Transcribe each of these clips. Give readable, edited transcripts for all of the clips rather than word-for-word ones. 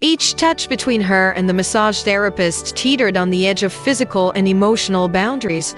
Each touch between her and the massage therapist teetered on the edge of physical and emotional boundaries,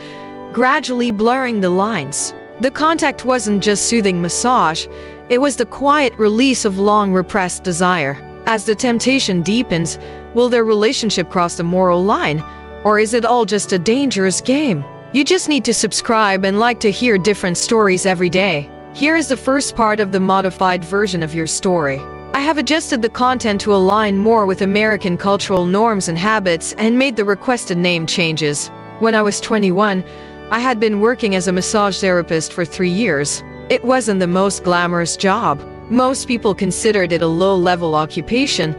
gradually blurring the lines. The contact wasn't just soothing massage, it was the quiet release of long repressed desire. As the temptation deepens, will their relationship cross the moral line, or is it all just a dangerous game? You just need to subscribe and like to hear different stories every day. Here is the first part of the modified version of your story. I have adjusted the content to align more with American cultural norms and habits and made the requested name changes. When I was 21, I had been working as a massage therapist for 3 years. It wasn't the most glamorous job. Most people considered it a low-level occupation,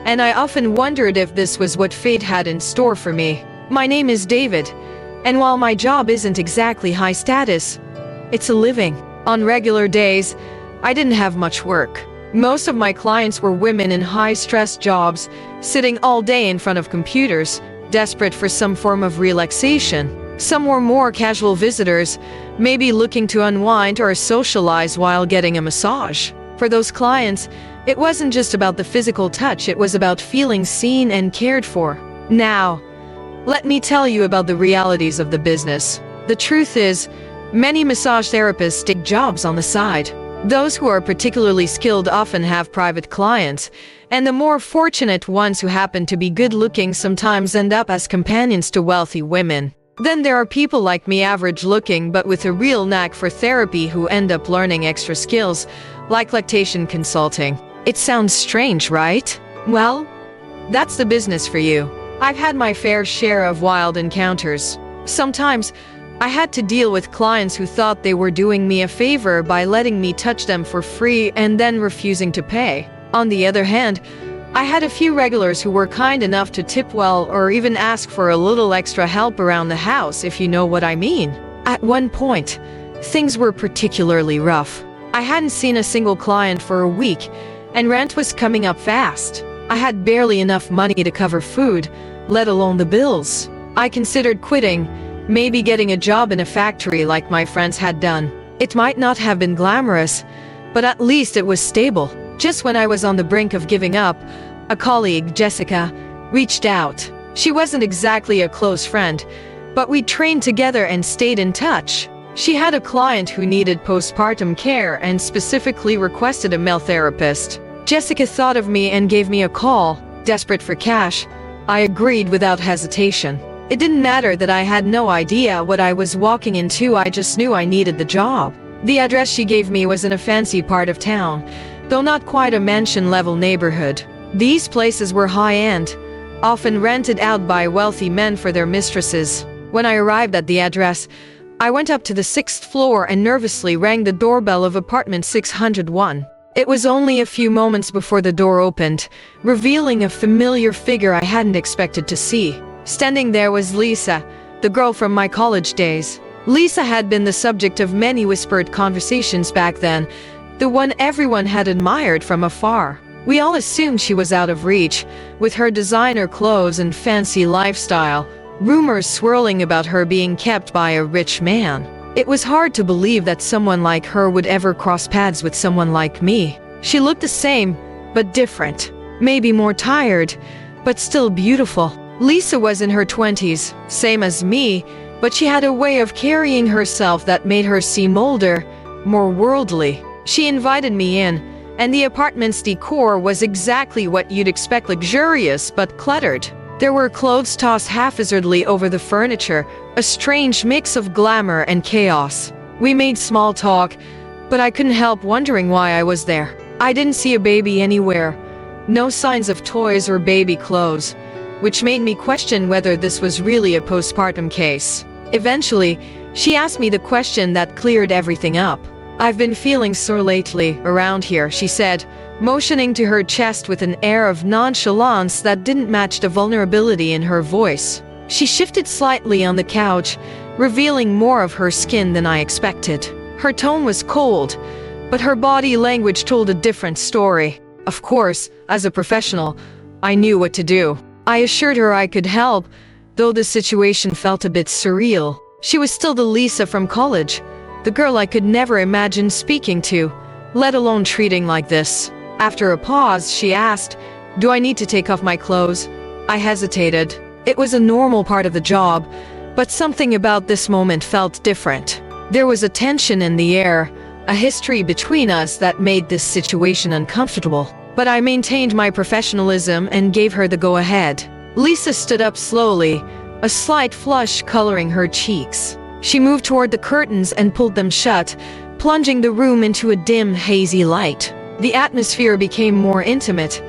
and I often wondered if this was what fate had in store for me. My name is David, and while my job isn't exactly high status, it's a living. On regular days, I didn't have much work. Most of my clients were women in high-stress jobs, sitting all day in front of computers, desperate for some form of relaxation. Some were more casual visitors, maybe looking to unwind or socialize while getting a massage. For those clients, it wasn't just about the physical touch, it was about feeling seen and cared for. Now, let me tell you about the realities of the business. The truth is, many massage therapists take jobs on the side. Those who are particularly skilled often have private clients, and the more fortunate ones who happen to be good-looking sometimes end up as companions to wealthy women. Then there are people like me, average-looking but with a real knack for therapy, who end up learning extra skills, like lactation consulting. It sounds strange, right? Well, that's the business for you. I've had my fair share of wild encounters. Sometimes, I had to deal with clients who thought they were doing me a favor by letting me touch them for free and then refusing to pay. On the other hand, I had a few regulars who were kind enough to tip well or even ask for a little extra help around the house, if you know what I mean. At one point, things were particularly rough. I hadn't seen a single client for a week, and rent was coming up fast. I had barely enough money to cover food, let alone the bills. I considered quitting, maybe getting a job in a factory like my friends had done. It might not have been glamorous, but at least it was stable. Just when I was on the brink of giving up, a colleague, Jessica, reached out. She wasn't exactly a close friend, but we trained together and stayed in touch. She had a client who needed postpartum care and specifically requested a male therapist. Jessica thought of me and gave me a call. Desperate for cash, I agreed without hesitation. It didn't matter that I had no idea what I was walking into, I just knew I needed the job. The address she gave me was in a fancy part of town, though not quite a mansion-level neighborhood. These places were high-end, often rented out by wealthy men for their mistresses. When I arrived at the address, I went up to the 6th floor and nervously rang the doorbell of apartment 601. It was only a few moments before the door opened, revealing a familiar figure I hadn't expected to see. Standing there was Lisa, the girl from my college days. Lisa had been the subject of many whispered conversations back then, the one everyone had admired from afar. We all assumed she was out of reach, with her designer clothes and fancy lifestyle, rumors swirling about her being kept by a rich man. It was hard to believe that someone like her would ever cross paths with someone like me. She looked the same, but different. Maybe more tired, but still beautiful. Lisa was in her 20s, same as me, but she had a way of carrying herself that made her seem older, more worldly. She invited me in, and the apartment's decor was exactly what you'd expect, luxurious but cluttered. There were clothes tossed haphazardly over the furniture, a strange mix of glamour and chaos. We made small talk, but I couldn't help wondering why I was there. I didn't see a baby anywhere, no signs of toys or baby clothes, which made me question whether this was really a postpartum case. Eventually, she asked me the question that cleared everything up. "I've been feeling sore lately around here," she said, motioning to her chest with an air of nonchalance that didn't match the vulnerability in her voice. She shifted slightly on the couch, revealing more of her skin than I expected. Her tone was cold, but her body language told a different story. Of course, as a professional, I knew what to do. I assured her I could help, though the situation felt a bit surreal. She was still the Lisa from college, the girl I could never imagine speaking to, let alone treating like this. After a pause, she asked, Do I need to take off my clothes? I hesitated. It was a normal part of the job, but something about this moment felt different. There was a tension in the air, a history between us that made this situation uncomfortable. But I maintained my professionalism and gave her the go-ahead. Lisa stood up slowly, a slight flush coloring her cheeks. She moved toward the curtains and pulled them shut, plunging the room into a dim, hazy light. The atmosphere became more intimate,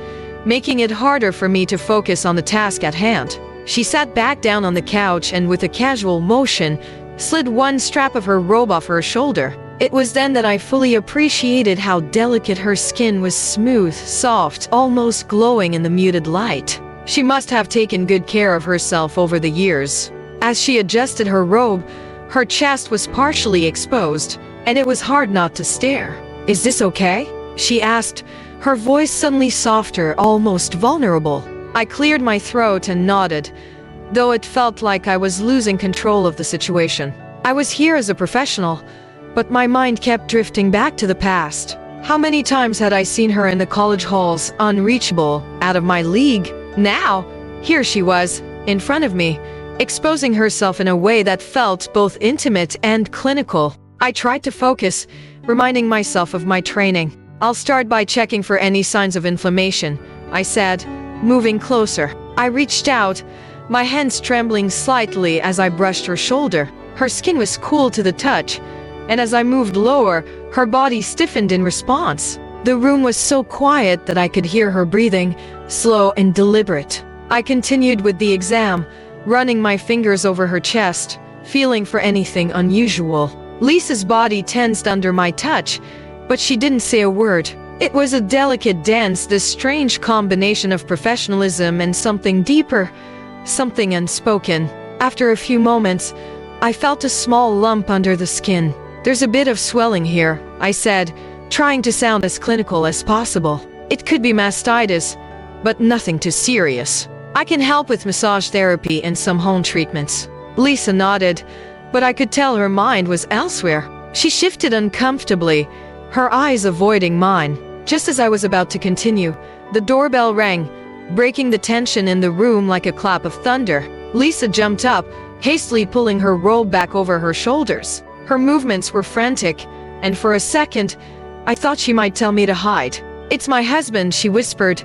making it harder for me to focus on the task at hand. She sat back down on the couch and with a casual motion, slid one strap of her robe off her shoulder. It was then that I fully appreciated how delicate her skin was, smooth, soft, almost glowing in the muted light. She must have taken good care of herself over the years. As she adjusted her robe, her chest was partially exposed, and it was hard not to stare. "Is this okay?" she asked, her voice suddenly softer, almost vulnerable. I cleared my throat and nodded, though it felt like I was losing control of the situation. I was here as a professional, but my mind kept drifting back to the past. How many times had I seen her in the college halls, unreachable, out of my league? Now, here she was, in front of me, exposing herself in a way that felt both intimate and clinical. I tried to focus, reminding myself of my training. "I'll start by checking for any signs of inflammation," I said, moving closer. I reached out, my hands trembling slightly as I brushed her shoulder. Her skin was cool to the touch, and as I moved lower, her body stiffened in response. The room was so quiet that I could hear her breathing, slow and deliberate. I continued with the exam, running my fingers over her chest, feeling for anything unusual. Lisa's body tensed under my touch, but she didn't say a word. It was a delicate dance, this strange combination of professionalism and something deeper, something unspoken. After a few moments, I felt a small lump under the skin. "There's a bit of swelling here," I said, trying to sound as clinical as possible. "It could be mastitis, but nothing too serious. I can help with massage therapy and some home treatments." Lisa nodded, but I could tell her mind was elsewhere. She shifted uncomfortably, her eyes avoiding mine. Just as I was about to continue, the doorbell rang, breaking the tension in the room like a clap of thunder. Lisa jumped up, hastily pulling her robe back over her shoulders. Her movements were frantic, and for a second, I thought she might tell me to hide. "It's my husband," she whispered,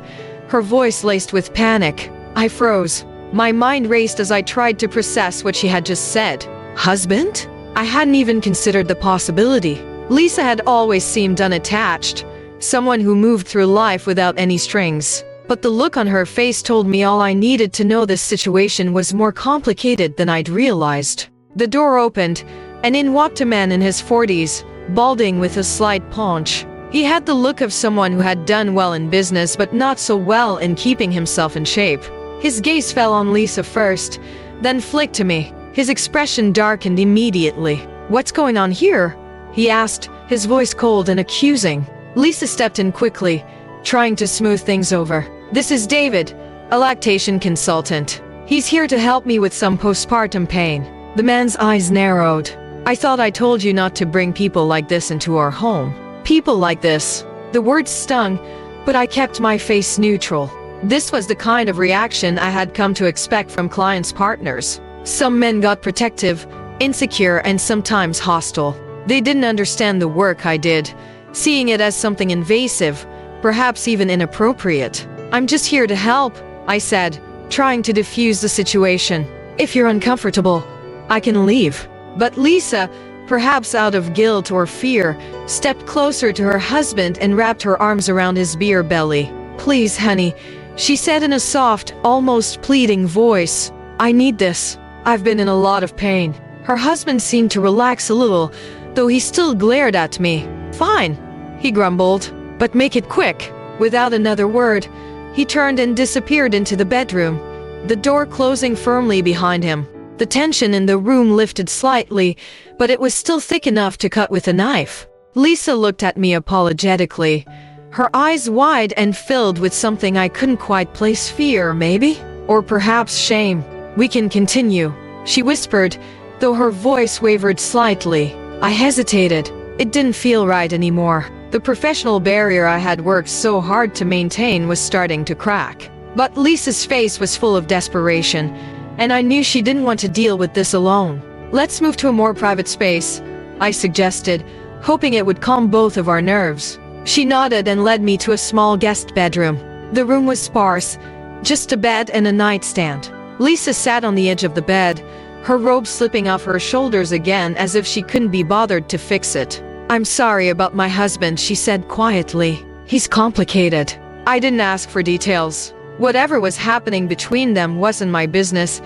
her voice laced with panic. I froze. My mind raced as I tried to process what she had just said. Husband? I hadn't even considered the possibility. Lisa had always seemed unattached, someone who moved through life without any strings. But the look on her face told me all I needed to know. This situation was more complicated than I'd realized. The door opened, and in walked a man in his 40s, balding with a slight paunch. He had the look of someone who had done well in business but not so well in keeping himself in shape. His gaze fell on Lisa first, then flicked to me. His expression darkened immediately. "What's going on here?" he asked, his voice cold and accusing. Lisa stepped in quickly, trying to smooth things over. "This is David, a lactation consultant. He's here to help me with some postpartum pain." The man's eyes narrowed. "I thought I told you not to bring people like this into our home." People like this. The words stung, but I kept my face neutral. This was the kind of reaction I had come to expect from clients' partners. Some men got protective, insecure, and sometimes hostile. They didn't understand the work I did, seeing it as something invasive, perhaps even inappropriate. "I'm just here to help," I said, trying to diffuse the situation. "If you're uncomfortable, I can leave." But Lisa, perhaps out of guilt or fear, stepped closer to her husband and wrapped her arms around his beer belly. "Please, honey," she said in a soft, almost pleading voice. "I need this. I've been in a lot of pain." Her husband seemed to relax a little, though he still glared at me. "Fine," he grumbled, "but make it quick." Without another word, he turned and disappeared into the bedroom, the door closing firmly behind him. The tension in the room lifted slightly, but it was still thick enough to cut with a knife. Lisa looked at me apologetically, her eyes wide and filled with something I couldn't quite place. Fear, maybe? Or perhaps shame. "We can continue," she whispered, though her voice wavered slightly. I hesitated. It didn't feel right anymore. The professional barrier I had worked so hard to maintain was starting to crack. But Lisa's face was full of desperation, and I knew she didn't want to deal with this alone. "Let's move to a more private space," I suggested, hoping it would calm both of our nerves. She nodded and led me to a small guest bedroom. The room was sparse, just a bed and a nightstand. Lisa sat on the edge of the bed, her robe slipping off her shoulders again as if she couldn't be bothered to fix it. "I'm sorry about my husband," she said quietly. "He's complicated." I didn't ask for details. Whatever was happening between them wasn't my business,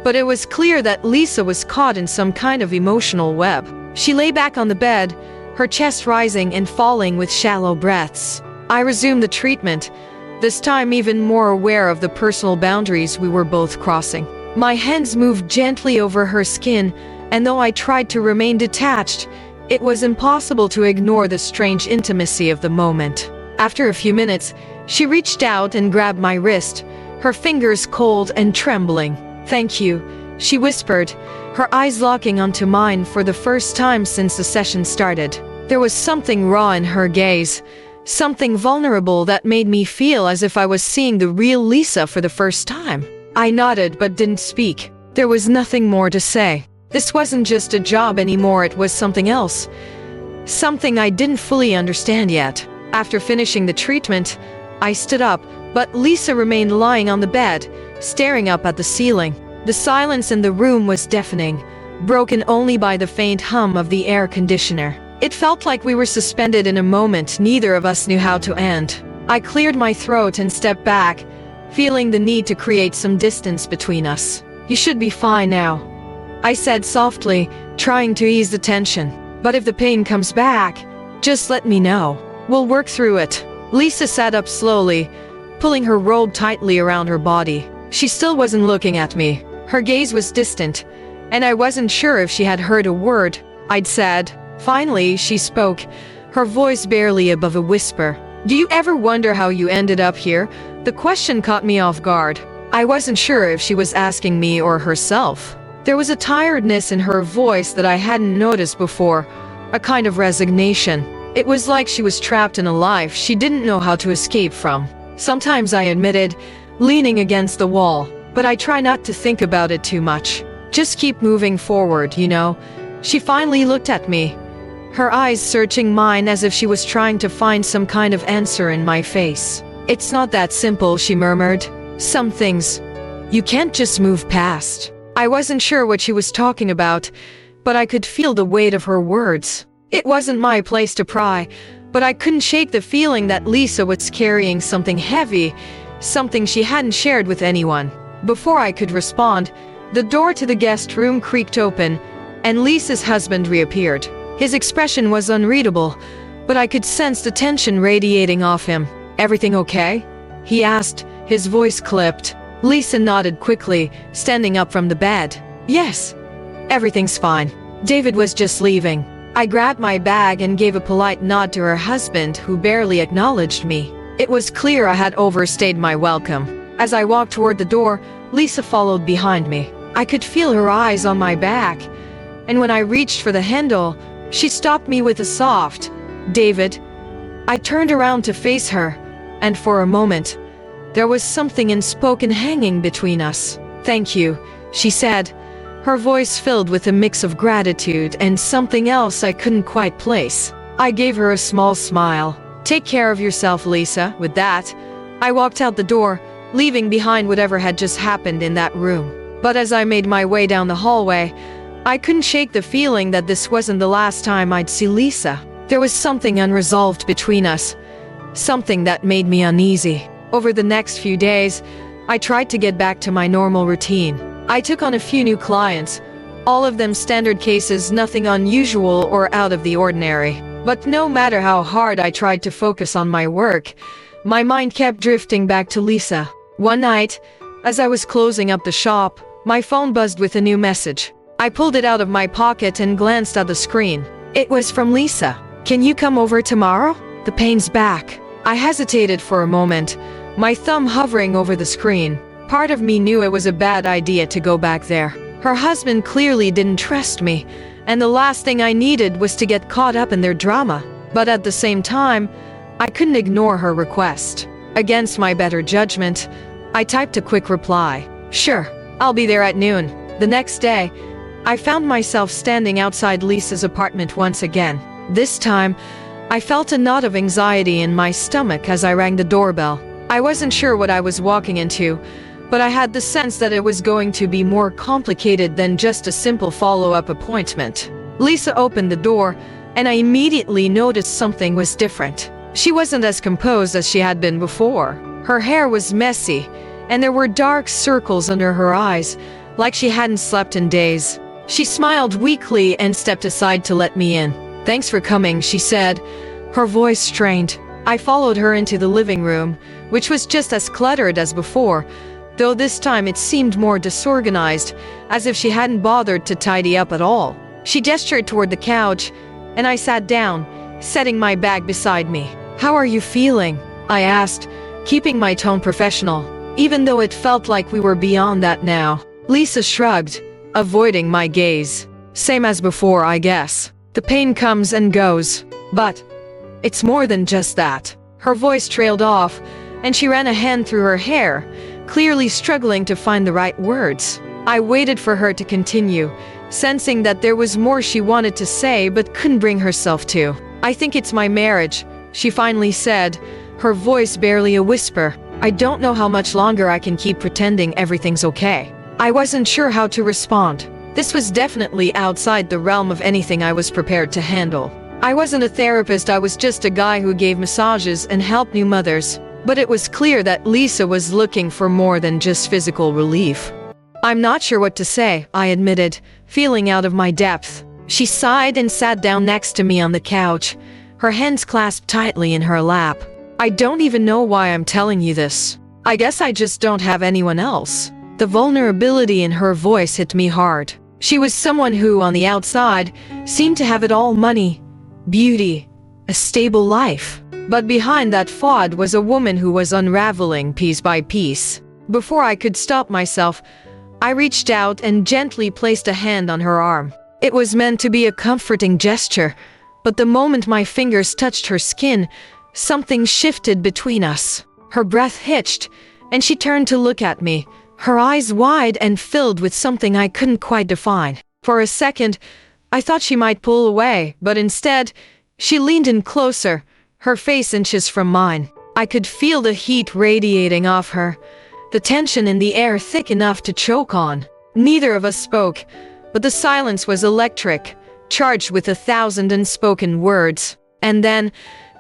but it was clear that Lisa was caught in some kind of emotional web. She lay back on the bed, her chest rising and falling with shallow breaths. I resumed the treatment, this time even more aware of the personal boundaries we were both crossing. My hands moved gently over her skin, and though I tried to remain detached, it was impossible to ignore the strange intimacy of the moment. After a few minutes, she reached out and grabbed my wrist, her fingers cold and trembling. "Thank you," she whispered, her eyes locking onto mine for the first time since the session started. There was something raw in her gaze, something vulnerable that made me feel as if I was seeing the real Lisa for the first time. I nodded but didn't speak. There was nothing more to say. This wasn't just a job anymore, it was something else. Something I didn't fully understand yet. After finishing the treatment, I stood up, but Lisa remained lying on the bed, staring up at the ceiling. The silence in the room was deafening, broken only by the faint hum of the air conditioner. It felt like we were suspended in a moment neither of us knew how to end. I cleared my throat and stepped back, feeling the need to create some distance between us. "You should be fine now," I said softly, trying to ease the tension. "But if the pain comes back, just let me know. We'll work through it." Lisa sat up slowly, pulling her robe tightly around her body. She still wasn't looking at me. Her gaze was distant, and I wasn't sure if she had heard a word I'd said. Finally, she spoke, her voice barely above a whisper. "Do you ever wonder how you ended up here?" The question caught me off guard. I wasn't sure if she was asking me or herself. There was a tiredness in her voice that I hadn't noticed before, a kind of resignation. It was like she was trapped in a life she didn't know how to escape from. "Sometimes," I admitted, leaning against the wall, "but I try not to think about it too much. Just keep moving forward, you know." She finally looked at me, her eyes searching mine as if she was trying to find some kind of answer in my face. "It's not that simple," she murmured. "Some things you can't just move past." I wasn't sure what she was talking about, but I could feel the weight of her words. It wasn't my place to pry, but I couldn't shake the feeling that Lisa was carrying something heavy, something she hadn't shared with anyone. Before I could respond, the door to the guest room creaked open, and Lisa's husband reappeared. His expression was unreadable, but I could sense the tension radiating off him. "Everything okay?" he asked, his voice clipped. Lisa nodded quickly, standing up from the bed. "Yes, everything's fine. David was just leaving." I grabbed my bag and gave a polite nod to her husband, who barely acknowledged me. It was clear I had overstayed my welcome. As I walked toward the door, Lisa followed behind me. I could feel her eyes on my back, and when I reached for the handle, she stopped me with a soft, "David." I turned around to face her, and for a moment, there was something unspoken hanging between us. "Thank you," she said, her voice filled with a mix of gratitude and something else I couldn't quite place. I gave her a small smile. "Take care of yourself, Lisa." With that, I walked out the door, leaving behind whatever had just happened in that room. But as I made my way down the hallway, I couldn't shake the feeling that this wasn't the last time I'd see Lisa. There was something unresolved between us, something that made me uneasy. Over the next few days, I tried to get back to my normal routine. I took on a few new clients, all of them standard cases, nothing unusual or out of the ordinary. But no matter how hard I tried to focus on my work, my mind kept drifting back to Lisa. One night, as I was closing up the shop, my phone buzzed with a new message. I pulled it out of my pocket and glanced at the screen. It was from Lisa. "Can you come over tomorrow? The pain's back." I hesitated for a moment, my thumb hovering over the screen. Part of me knew it was a bad idea to go back there. Her husband clearly didn't trust me, and the last thing I needed was to get caught up in their drama. But at the same time, I couldn't ignore her request. Against my better judgment, I typed a quick reply. Sure, I'll be there at noon. The next day, I found myself standing outside Lisa's apartment once again. This time, I felt a knot of anxiety in my stomach as I rang the doorbell. I wasn't sure what I was walking into, but I had the sense that it was going to be more complicated than just a simple follow-up appointment. Lisa opened the door, and I immediately noticed something was different. She wasn't as composed as she had been before. Her hair was messy, and there were dark circles under her eyes, like she hadn't slept in days. She smiled weakly and stepped aside to let me in. Thanks for coming, she said, her voice strained. I followed her into the living room, which was just as cluttered as before, though this time it seemed more disorganized, as if she hadn't bothered to tidy up at all. She gestured toward the couch, and I sat down, setting my bag beside me. How are you feeling? I asked, keeping my tone professional, even though it felt like we were beyond that now. Lisa shrugged, avoiding my gaze. Same as before, I guess. The pain comes and goes, but it's more than just that. Her voice trailed off, and she ran a hand through her hair, clearly struggling to find the right words. I waited for her to continue, sensing that there was more she wanted to say but couldn't bring herself to. I think it's my marriage, she finally said, her voice barely a whisper. I don't know how much longer I can keep pretending everything's okay. I wasn't sure how to respond. This was definitely outside the realm of anything I was prepared to handle. I wasn't a therapist, I was just a guy who gave massages and helped new mothers. But it was clear that Lisa was looking for more than just physical relief. I'm not sure what to say, I admitted, feeling out of my depth. She sighed and sat down next to me on the couch, her hands clasped tightly in her lap. I don't even know why I'm telling you this. I guess I just don't have anyone else. The vulnerability in her voice hit me hard. She was someone who, on the outside, seemed to have it all: money, beauty, a stable life. But behind that facade was a woman who was unraveling piece by piece. Before I could stop myself, I reached out and gently placed a hand on her arm. It was meant to be a comforting gesture, but the moment my fingers touched her skin, something shifted between us. Her breath hitched, and she turned to look at me, her eyes wide and filled with something I couldn't quite define. For a second, I thought she might pull away, but instead, she leaned in closer, her face inches from mine. I could feel the heat radiating off her, the tension in the air thick enough to choke on. Neither of us spoke, but the silence was electric, charged with 1,000 unspoken words. And then,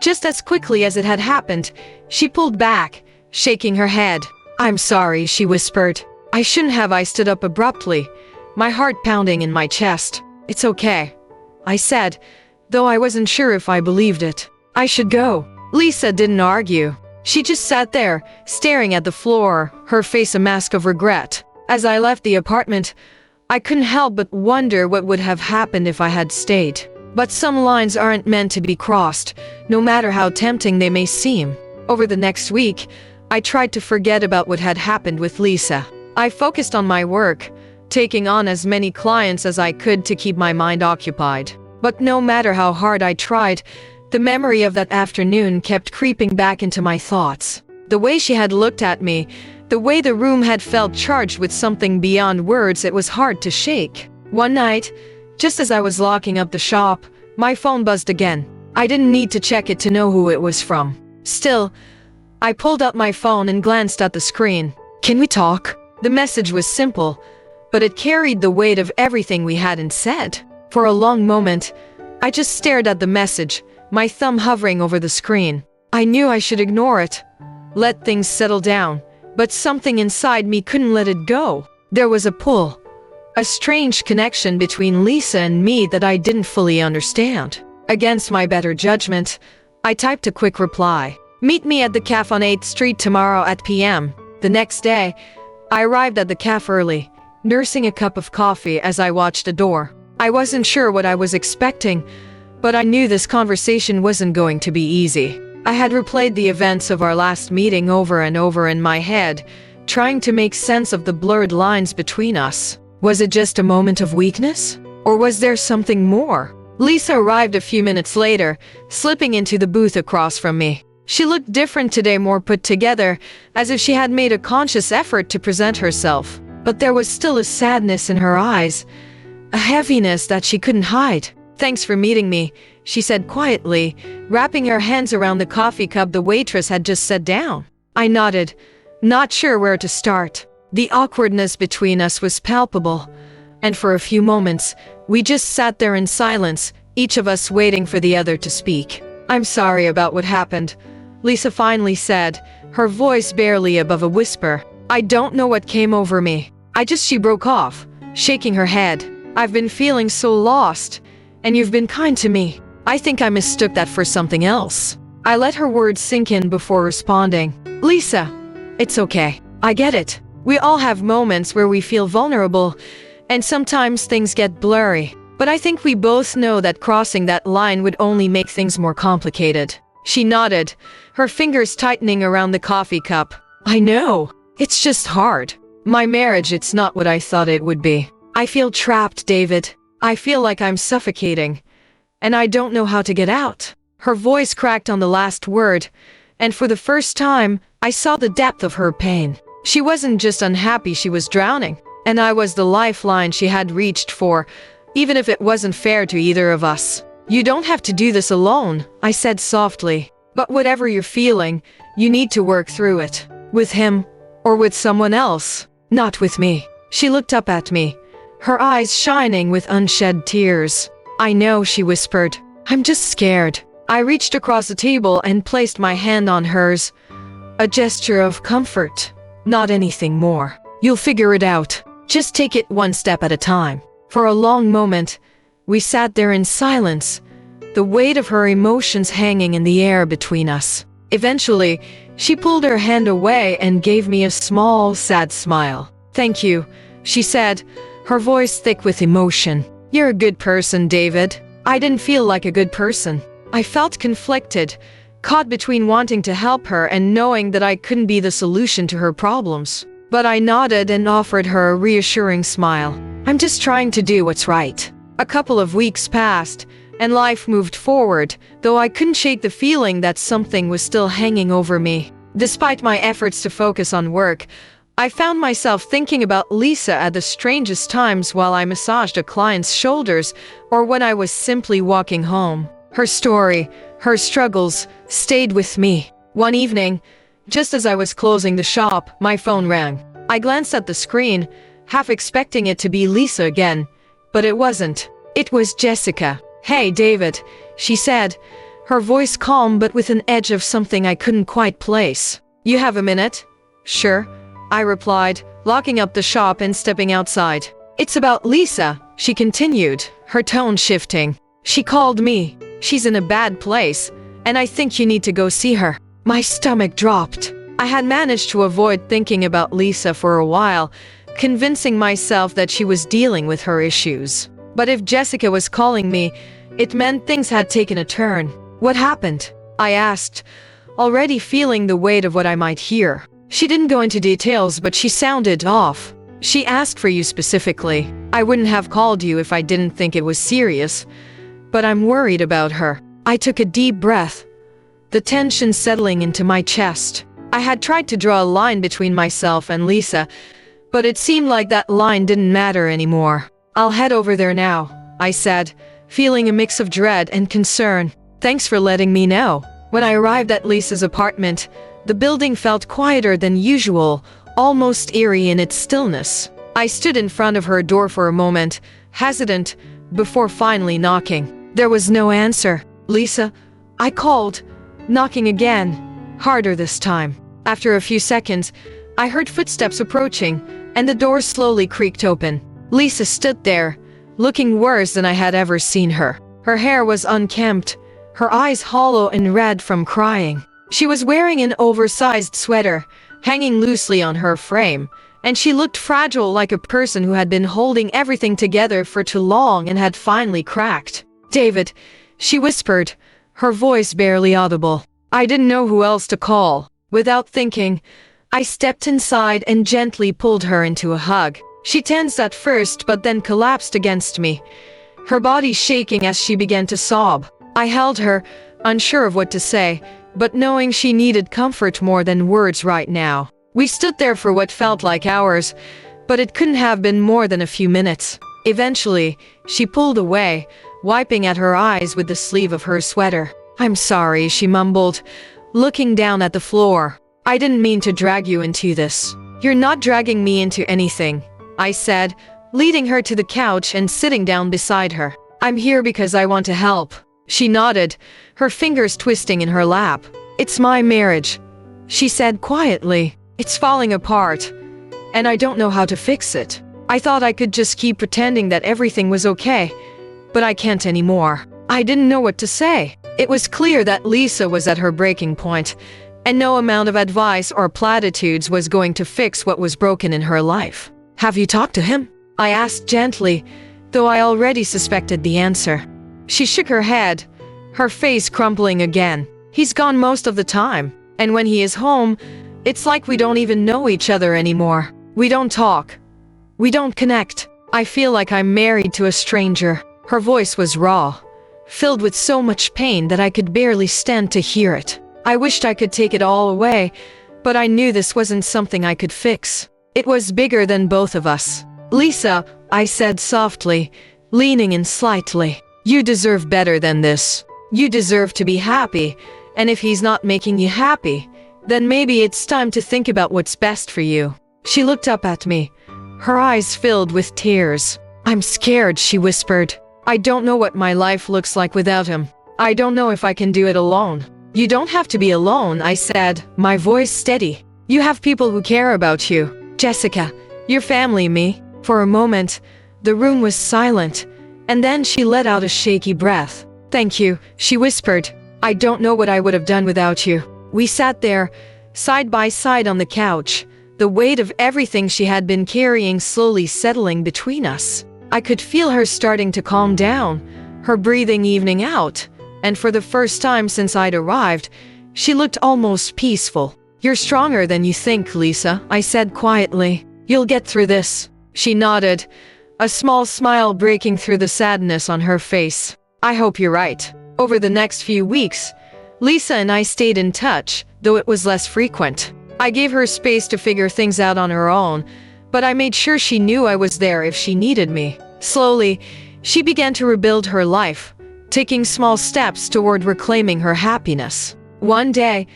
just as quickly as it had happened, she pulled back, shaking her head. I'm sorry, she whispered. I shouldn't have. I stood up abruptly, my heart pounding in my chest. It's okay, I said, though I wasn't sure if I believed it. I should go. Lisa didn't argue. She just sat there, staring at the floor, her face a mask of regret. As I left the apartment, I couldn't help but wonder what would have happened if I had stayed. But some lines aren't meant to be crossed, no matter how tempting they may seem. Over the next week, I tried to forget about what had happened with Lisa. I focused on my work, taking on as many clients as I could to keep my mind occupied. But no matter how hard I tried, the memory of that afternoon kept creeping back into my thoughts. The way she had looked at me, the way the room had felt charged with something beyond words, it was hard to shake. One night, just as I was locking up the shop, my phone buzzed again. I didn't need to check it to know who it was from. Still, I pulled up my phone and glanced at the screen. Can we talk? The message was simple, but it carried the weight of everything we hadn't said. For a long moment, I just stared at the message, my thumb hovering over the screen. I knew I should ignore it, let things settle down, but something inside me couldn't let it go. There was a pull, a strange connection between Lisa and me that I didn't fully understand. Against my better judgment, I typed a quick reply. Meet me at the cafe on 8th Street tomorrow at p.m. The next day, I arrived at the cafe early, nursing a cup of coffee as I watched the door. I wasn't sure what I was expecting, but I knew this conversation wasn't going to be easy. I had replayed the events of our last meeting over and over in my head, trying to make sense of the blurred lines between us. Was it just a moment of weakness? Or was there something more? Lisa arrived a few minutes later, slipping into the booth across from me. She looked different today, more put together, as if she had made a conscious effort to present herself. But there was still a sadness in her eyes, a heaviness that she couldn't hide. "Thanks for meeting me," she said quietly, wrapping her hands around the coffee cup the waitress had just set down. I nodded, not sure where to start. The awkwardness between us was palpable, and for a few moments, we just sat there in silence, each of us waiting for the other to speak. "I'm sorry about what happened," Lisa finally said, her voice barely above a whisper. "I don't know what came over me. She broke off, shaking her head. "I've been feeling so lost, and you've been kind to me. I think I mistook that for something else." I let her words sink in before responding. "Lisa, it's okay. I get it. We all have moments where we feel vulnerable, and sometimes things get blurry. But I think we both know that crossing that line would only make things more complicated." She nodded, her fingers tightening around the coffee cup. "I know. It's just hard. My marriage, it's not what I thought it would be. I feel trapped, David. I feel like I'm suffocating, and I don't know how to get out." Her voice cracked on the last word, and for the first time, I saw the depth of her pain. She wasn't just unhappy, she was drowning, and I was the lifeline she had reached for, even if it wasn't fair to either of us. "You don't have to do this alone," I said softly. "But whatever you're feeling, you need to work through it. With him, or with someone else. Not with me." She looked up at me, her eyes shining with unshed tears. "I know," she whispered. "I'm just scared." I reached across the table and placed my hand on hers, a gesture of comfort. "Not anything more. You'll figure it out. Just take it one step at a time." For a long moment, we sat there in silence, the weight of her emotions hanging in the air between us. Eventually, she pulled her hand away and gave me a small, sad smile. "Thank you," she said, her voice thick with emotion. "You're a good person, David." I didn't feel like a good person. I felt conflicted, caught between wanting to help her and knowing that I couldn't be the solution to her problems. But I nodded and offered her a reassuring smile. "I'm just trying to do what's right." A couple of weeks passed, and life moved forward, though I couldn't shake the feeling that something was still hanging over me. Despite my efforts to focus on work, I found myself thinking about Lisa at the strangest times while I massaged a client's shoulders or when I was simply walking home. Her story, her struggles, stayed with me. One evening, just as I was closing the shop, my phone rang. I glanced at the screen, half expecting it to be Lisa again, but it wasn't. It was Jessica. "Hey, David," she said, her voice calm but with an edge of something I couldn't quite place. "You have a minute?" "Sure," I replied, locking up the shop and stepping outside. "It's about Lisa," she continued, her tone shifting. "She called me. She's in a bad place, and I think you need to go see her." My stomach dropped. I had managed to avoid thinking about Lisa for a while, convincing myself that she was dealing with her issues. But if Jessica was calling me, it meant things had taken a turn. "What happened?" I asked, already feeling the weight of what I might hear. She didn't go into details, but she sounded off. "She asked for you specifically. I wouldn't have called you if I didn't think it was serious, but I'm worried about her." I took a deep breath, the tension settling into my chest. I had tried to draw a line between myself and Lisa, but it seemed like that line didn't matter anymore. "I'll head over there now," I said, feeling a mix of dread and concern. "Thanks for letting me know." When I arrived at Lisa's apartment, the building felt quieter than usual, almost eerie in its stillness. I stood in front of her door for a moment, hesitant, before finally knocking. There was no answer. "Lisa," I called, knocking again, harder this time. After a few seconds, I heard footsteps approaching, and the door slowly creaked open. Lisa stood there, looking worse than I had ever seen her. Her hair was unkempt, her eyes hollow and red from crying. She was wearing an oversized sweater, hanging loosely on her frame, and she looked fragile, like a person who had been holding everything together for too long and had finally cracked. "David," she whispered, her voice barely audible. I didn't know who else to call. Without thinking, I stepped inside and gently pulled her into a hug. She tensed at first but then collapsed against me, her body shaking as she began to sob. I held her, unsure of what to say, but knowing she needed comfort more than words right now. We stood there for what felt like hours, but it couldn't have been more than a few minutes. Eventually, she pulled away, wiping at her eyes with the sleeve of her sweater. "I'm sorry," she mumbled, looking down at the floor. "I didn't mean to drag you into this." "You're not dragging me into anything," I said, leading her to the couch and sitting down beside her. "I'm here because I want to help." She nodded, her fingers twisting in her lap. "It's my marriage," she said quietly. "It's falling apart, and I don't know how to fix it. I thought I could just keep pretending that everything was okay, but I can't anymore." I didn't know what to say. It was clear that Lisa was at her breaking point, and no amount of advice or platitudes was going to fix what was broken in her life. "Have you talked to him?" I asked gently, though I already suspected the answer. She shook her head, her face crumpling again. "He's gone most of the time, and when he is home, it's like we don't even know each other anymore. We don't talk. We don't connect. I feel like I'm married to a stranger." Her voice was raw, filled with so much pain that I could barely stand to hear it. I wished I could take it all away, but I knew this wasn't something I could fix. It was bigger than both of us. "Lisa," I said softly, leaning in slightly, "you deserve better than this. You deserve to be happy, and if he's not making you happy, then maybe it's time to think about what's best for you." She looked up at me, her eyes filled with tears. "I'm scared," she whispered. "I don't know what my life looks like without him. I don't know if I can do it alone." "You don't have to be alone," I said, my voice steady. "You have people who care about you. Jessica, your family, me." For a moment, the room was silent, and then she let out a shaky breath. "Thank you," she whispered. "I don't know what I would have done without you." We sat there, side by side on the couch, the weight of everything she had been carrying slowly settling between us. I could feel her starting to calm down, her breathing evening out, and for the first time since I'd arrived, she looked almost peaceful. "You're stronger than you think, Lisa," I said quietly. "You'll get through this." She nodded, a small smile breaking through the sadness on her face. "I hope you're right." Over the next few weeks, Lisa and I stayed in touch, though it was less frequent. I gave her space to figure things out on her own, but I made sure she knew I was there if she needed me. Slowly, she began to rebuild her life, taking small steps toward reclaiming her happiness. One day,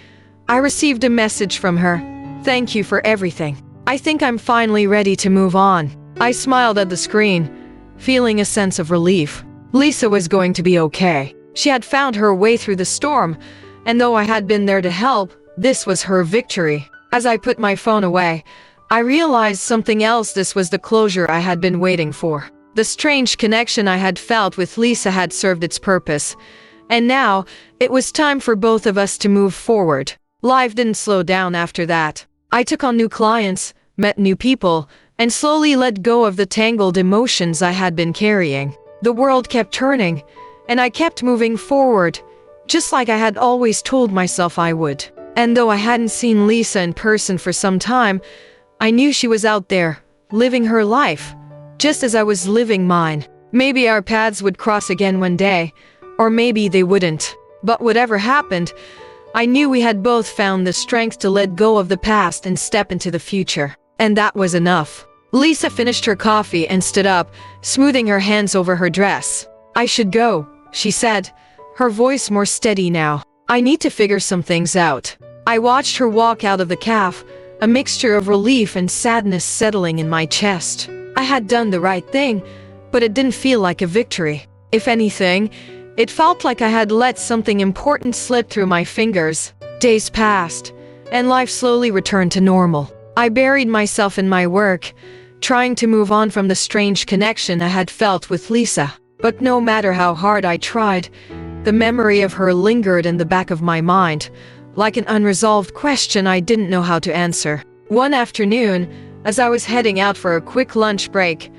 I received a message from her. "Thank you for everything. I think I'm finally ready to move on." I smiled at the screen, feeling a sense of relief. Lisa was going to be okay. She had found her way through the storm, and though I had been there to help, this was her victory. As I put my phone away, I realized something else. This was the closure I had been waiting for. The strange connection I had felt with Lisa had served its purpose, and now it was time for both of us to move forward. Life didn't slow down after that. I took on new clients, met new people, and slowly let go of the tangled emotions I had been carrying. The world kept turning, and I kept moving forward, just like I had always told myself I would. And though I hadn't seen Lisa in person for some time, I knew she was out there, living her life, just as I was living mine. Maybe our paths would cross again one day, or maybe they wouldn't. But whatever happened, I knew we had both found the strength to let go of the past and step into the future. And that was enough. Lisa finished her coffee and stood up, smoothing her hands over her dress. "I should go," she said, her voice more steady now. "I need to figure some things out." I watched her walk out of the cafe, a mixture of relief and sadness settling in my chest. I had done the right thing, but it didn't feel like a victory. If anything, it felt like I had let something important slip through my fingers. Days passed, and life slowly returned to normal. I buried myself in my work, trying to move on from the strange connection I had felt with Lisa. But no matter how hard I tried, the memory of her lingered in the back of my mind, like an unresolved question I didn't know how to answer. One afternoon, as I was heading out for a quick lunch break,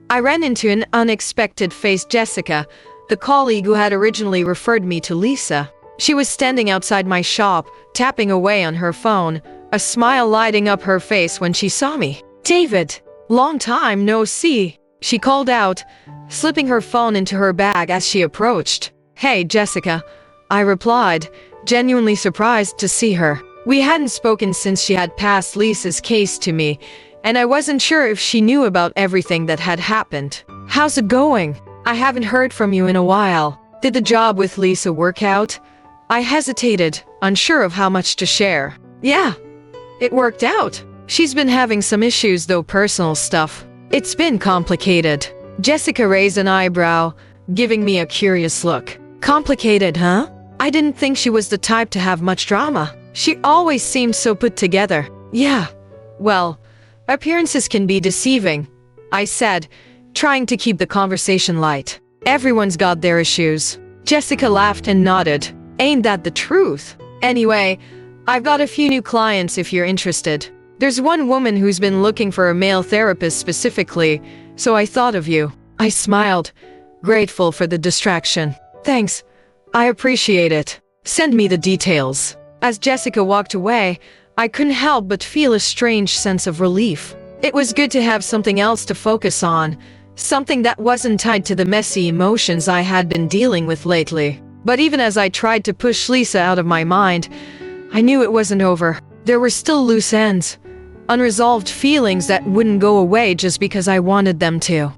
I ran into an unexpected face. Jessica, the colleague who had originally referred me to Lisa. She was standing outside my shop, tapping away on her phone, a smile lighting up her face when she saw me. "David, long time no see." she called out, slipping her phone into her bag as she approached. "Hey, Jessica," I replied, genuinely surprised to see her. We hadn't spoken since she had passed Lisa's case to me, and I wasn't sure if she knew about everything that had happened. "How's it going? I haven't heard from you in a while. Did the job with Lisa work out?" I hesitated, unsure of how much to share. "Yeah, it worked out. She's been having some issues though, personal stuff. It's been complicated." Jessica raised an eyebrow, giving me a curious look. "Complicated, huh?" I didn't think she was the type to have much drama. She always seemed so put together. "Yeah, well, appearances can be deceiving," I said, trying to keep the conversation light. "Everyone's got their issues." Jessica laughed and nodded. "Ain't that the truth? Anyway, I've got a few new clients if you're interested. There's one woman who's been looking for a male therapist specifically, so I thought of you." I smiled, grateful for the distraction. "Thanks. I appreciate it. Send me the details." As Jessica walked away, I couldn't help but feel a strange sense of relief. It was good to have something else to focus on, something that wasn't tied to the messy emotions I had been dealing with lately. But even as I tried to push Lisa out of my mind, I knew it wasn't over. There were still loose ends, unresolved feelings that wouldn't go away just because I wanted them to.